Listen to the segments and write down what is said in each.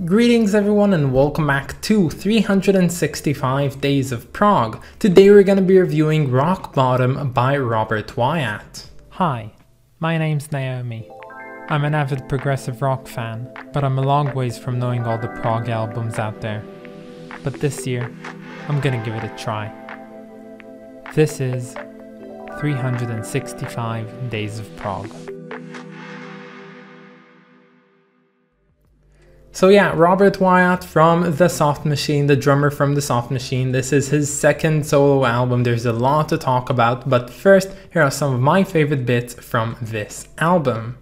Greetings everyone and welcome back to 365 Days of Prog. Today we're going to be reviewing Rock Bottom by Robert Wyatt. Hi, my name's Naomi. I'm an avid progressive rock fan, but I'm a long ways from knowing all the prog albums out there. But this year, I'm gonna give it a try. This is 365 Days of Prog. So yeah, Robert Wyatt from The Soft Machine, the drummer from The Soft Machine. This is his second solo album. There's a lot to talk about, but first, here are some of my favorite bits from this album.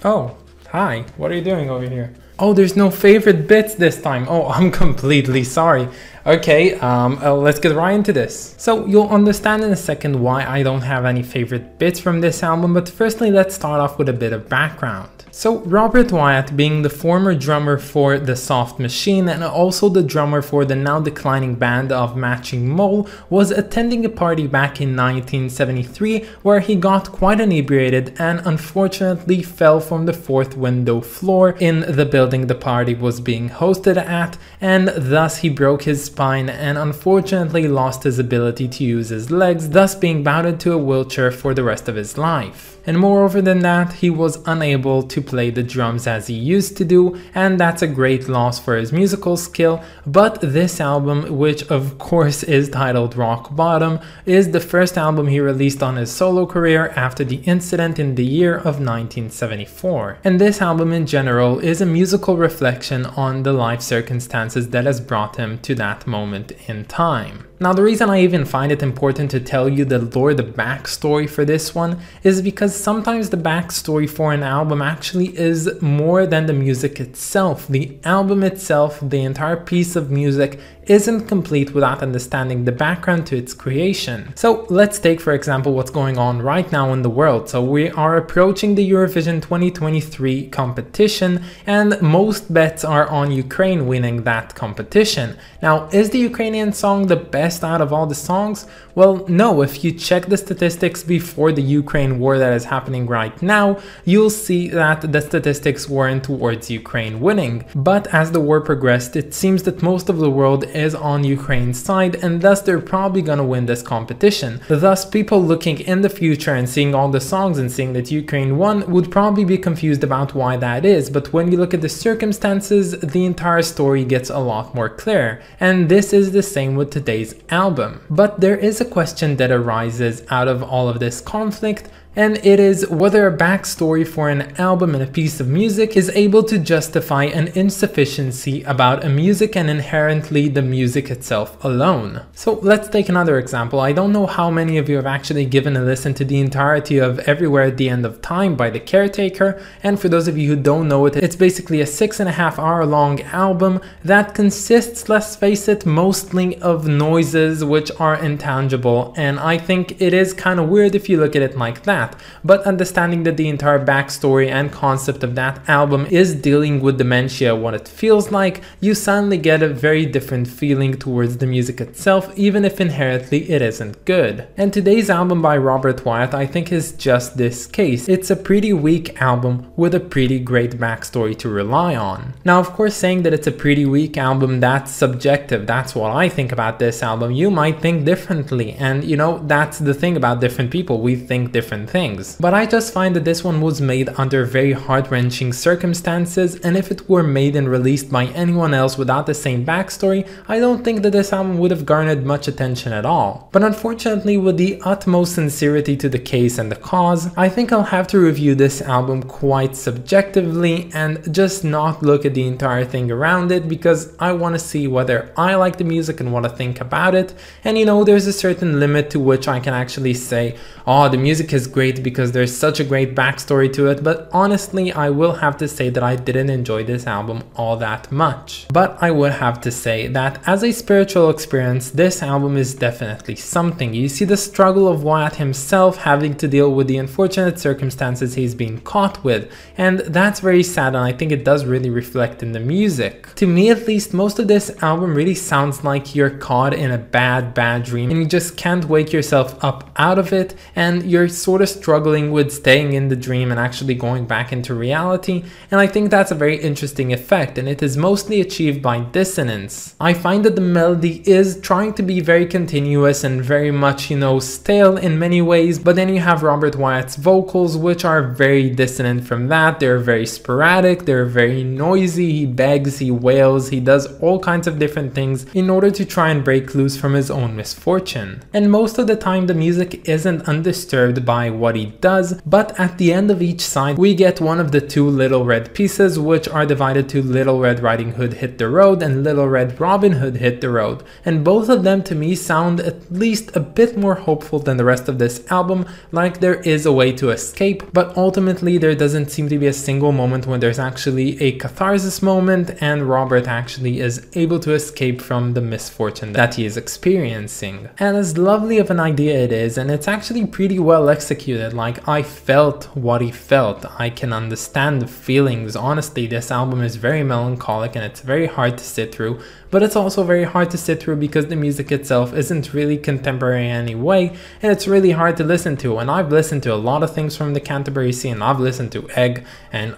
Oh, hi, what are you doing over here? Oh, there's no favorite bits this time. Oh, I'm completely sorry. Okay, let's get right into this. So you'll understand in a second why I don't have any favorite bits from this album, but firstly let's start off with a bit of background. So Robert Wyatt, being the former drummer for The Soft Machine and also the drummer for the now declining band of Matching Mole, was attending a party back in 1973 where he got quite inebriated and unfortunately fell from the fourth window floor in the building the party was being hosted at, and thus he broke his spine and unfortunately lost his ability to use his legs, thus being bound into a wheelchair for the rest of his life. And moreover than that, he was unable to play the drums as he used to do, and that's a great loss for his musical skill. But this album, which of course is titled Rock Bottom, is the first album he released on his solo career after the incident in the year of 1974. And this album in general is a musical reflection on the life circumstances that has brought him to that moment in time. Now, the reason I even find it important to tell you the lore, the backstory for this one, is because sometimes the backstory for an album actually is more than the music itself. The album itself, the entire piece of music, isn't complete without understanding the background to its creation. So let's take for example what's going on right now in the world. So we are approaching the Eurovision 2023 competition and most bets are on Ukraine winning that competition. Now, is the Ukrainian song the best out of all the songs? Well, no. If you check the statistics before the Ukraine war that is happening right now, you'll see that the statistics weren't towards Ukraine winning. But as the war progressed, it seems that most of the world is on Ukraine's side, and thus they're probably gonna win this competition. Thus, people looking in the future and seeing all the songs and seeing that Ukraine won would probably be confused about why that is, but when you look at the circumstances, the entire story gets a lot more clear. And this is the same with today's album. But there is a question that arises out of all of this conflict, and it is whether a backstory for an album and a piece of music is able to justify an insufficiency about a music and inherently the music itself alone. So let's take another example. I don't know how many of you have actually given a listen to the entirety of Everywhere at the End of Time by The Caretaker, and for those of you who don't know it, it's basically a 6.5 hour long album that consists, let's face it, mostly of noises which are intangible, and I think it is kind of weird if you look at it like that. But understanding that the entire backstory and concept of that album is dealing with dementia, what it feels like, you suddenly get a very different feeling towards the music itself, even if inherently it isn't good. And today's album by Robert Wyatt I think is just this case. It's a pretty weak album with a pretty great backstory to rely on. Now, of course, saying that it's a pretty weak album, that's subjective. That's what I think about this album. You might think differently, and you know, that's the thing about different people. We think different things. But I just find that this one was made under very heart-wrenching circumstances, and if it were made and released by anyone else without the same backstory, I don't think that this album would have garnered much attention at all. But unfortunately, with the utmost sincerity to the case and the cause, I think I'll have to review this album quite subjectively and just not look at the entire thing around it, because I want to see whether I like the music and what I think about it. And you know, there's a certain limit to which I can actually say, oh, the music is great, great because there's such a great backstory to it, but honestly I will have to say that I didn't enjoy this album all that much. But I would have to say that as a spiritual experience, this album is definitely something. You see the struggle of Wyatt himself having to deal with the unfortunate circumstances he's being caught with, and that's very sad, and I think it does really reflect in the music. To me at least, most of this album really sounds like you're caught in a bad dream and you just can't wake yourself up out of it, and you're sort of struggling with staying in the dream and actually going back into reality, and I think that's a very interesting effect, and it is mostly achieved by dissonance. I find that the melody is trying to be very continuous and very much, you know, stale in many ways, but then you have Robert Wyatt's vocals, which are very dissonant from that. They're very sporadic, they're very noisy, he begs, he wails, he does all kinds of different things in order to try and break loose from his own misfortune. And most of the time the music isn't undisturbed by what he does, but at the end of each side we get one of the two Little Red pieces, which are divided to Little Red Riding Hood Hit the Road and Little Red Robin Hood Hit the Road, and both of them to me sound at least a bit more hopeful than the rest of this album, like there is a way to escape, but ultimately there doesn't seem to be a single moment when there's actually a catharsis moment and Robert actually is able to escape from the misfortune that he is experiencing. And as lovely of an idea it is, and it's actually pretty well executed, like I felt what he felt, I can understand the feelings. Honestly, this album is very melancholic and it's very hard to sit through, but it's also very hard to sit through because the music itself isn't really contemporary in any way, and it's really hard to listen to. And I've listened to a lot of things from the Canterbury scene. I've listened to Egg, and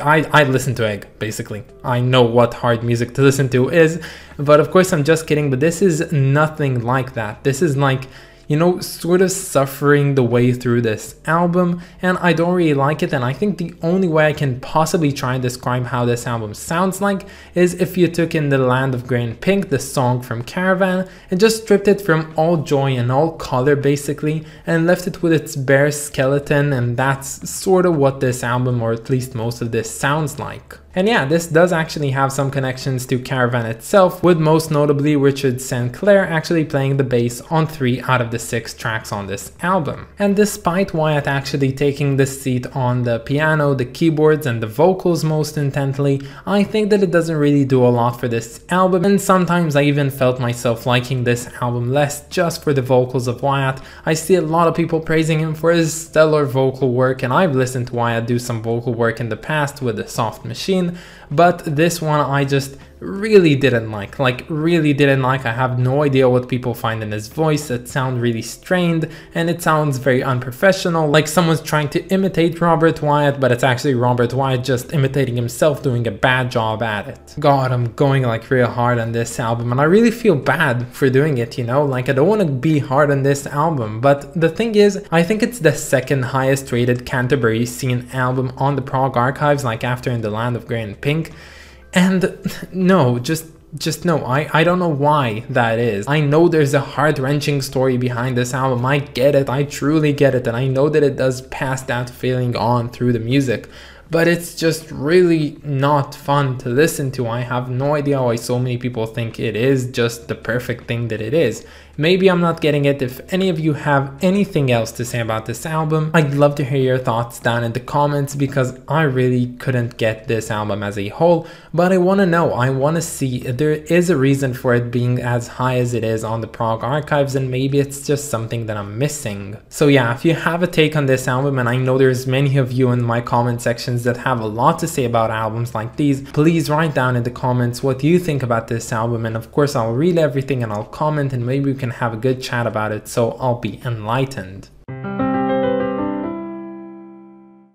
I listen to Egg, basically. I know what hard music to listen to is, but of course I'm just kidding, but this is nothing like that. This is like, you know, sort of suffering the way through this album, and I don't really like it. And I think the only way I can possibly try and describe how this album sounds like is if you took in The Land of Grey and Pink, the song from Caravan, and just stripped it from all joy and all color basically, and left it with its bare skeleton, and that's sort of what this album, or at least most of this, sounds like. And yeah, this does actually have some connections to Caravan itself, with most notably Richard St. Clair actually playing the bass on 3 out of the 6 tracks on this album. And despite Wyatt actually taking the seat on the piano, the keyboards and the vocals most intently, I think that it doesn't really do a lot for this album, and sometimes I even felt myself liking this album less just for the vocals of Wyatt. I see a lot of people praising him for his stellar vocal work, and I've listened to Wyatt do some vocal work in the past with The Soft Machine, but this one I just really didn't like, I have no idea what people find in his voice. It sounds really strained and it sounds very unprofessional, like someone's trying to imitate Robert Wyatt, but it's actually Robert Wyatt just imitating himself, doing a bad job at it. God, I'm going like real hard on this album, and I really feel bad for doing it, you know, like I don't want to be hard on this album, but the thing is, I think it's the second highest rated Canterbury scene album on the Prog archives, like after In the Land of Grey and Pink. And no, just no, I don't know why that is. I know there's a heart-wrenching story behind this album, I get it, I truly get it, and I know that it does pass that feeling on through the music, but it's just really not fun to listen to. I have no idea why so many people think it is just the perfect thing that it is. Maybe I'm not getting it. If any of you have anything else to say about this album, I'd love to hear your thoughts down in the comments, because I really couldn't get this album as a whole, but I want to know, I want to see if there is a reason for it being as high as it is on the Prog archives, and maybe it's just something that I'm missing. So yeah, if you have a take on this album, and I know there's many of you in my comment sections that have a lot to say about albums like these, please write down in the comments what you think about this album, and of course I'll read everything and I'll comment, and maybe we can have a good chat about it, so I'll be enlightened.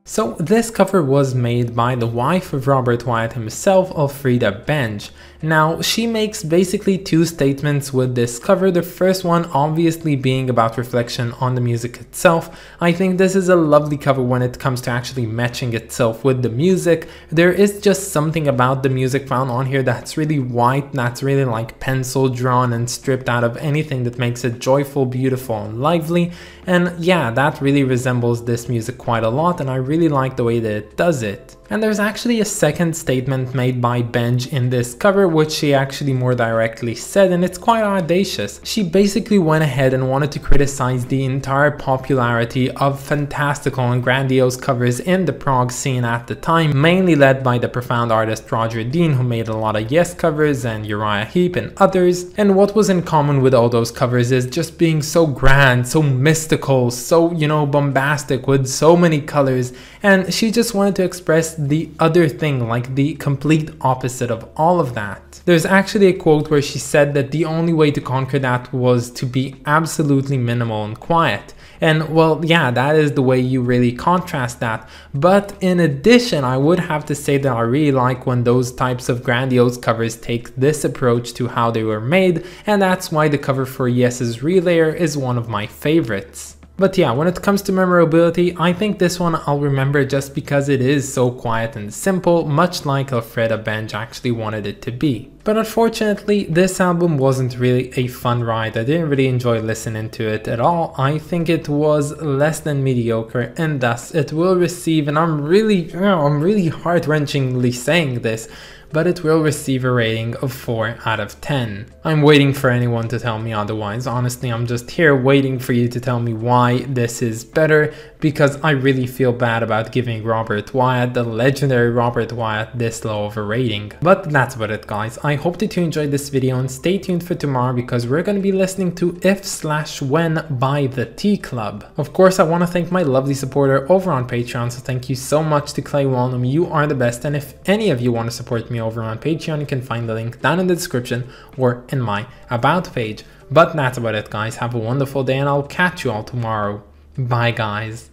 So this cover was made by the wife of Robert Wyatt himself, Elfrida Benj. Now, she makes basically two statements with this cover, the first one obviously being about reflection on the music itself. I think this is a lovely cover when it comes to actually matching itself with the music. There is just something about the music found on here that's really white, that's really like pencil drawn and stripped out of anything that makes it joyful, beautiful and lively. And yeah, that really resembles this music quite a lot, and I really like the way that it does it. And there's actually a second statement made by Benj in this cover, which she actually more directly said, and it's quite audacious. She basically went ahead and wanted to criticize the entire popularity of fantastical and grandiose covers in the prog scene at the time, mainly led by the profound artist Roger Dean, who made a lot of Yes covers, and Uriah Heep and others. And what was in common with all those covers is just being so grand, so mystical, so, you know, bombastic with so many colors, and she just wanted to express the other thing, like the complete opposite of all of that. There's actually a quote where she said that the only way to conquer that was to be absolutely minimal and quiet. And well, yeah, that is the way you really contrast that. But in addition, I would have to say that I really like when those types of grandiose covers take this approach to how they were made, and that's why the cover for Yes's Relayer is one of my favorites. But yeah, when it comes to memorability, I think this one I'll remember just because it is so quiet and simple, much like Elfreda Benj actually wanted it to be. But unfortunately, this album wasn't really a fun ride. I didn't really enjoy listening to it at all. I think it was less than mediocre, and thus it will receive, and I'm really heart-wrenchingly saying this, but it will receive a rating of 4 out of 10. I'm waiting for anyone to tell me otherwise. Honestly, I'm just here waiting for you to tell me why this is better, because I really feel bad about giving Robert Wyatt, the legendary Robert Wyatt, this low of a rating. But that's about it, guys. I hope that you enjoyed this video, and stay tuned for tomorrow because we're going to be listening to If/When by the Tea Club. Of course, I want to thank my lovely supporter over on Patreon, so thank you so much to Clay Walnum. You are the best, and if any of you want to support me over on Patreon, you can find the link down in the description or in my About page. But that's about it, guys. Have a wonderful day, and I'll catch you all tomorrow. Bye, guys.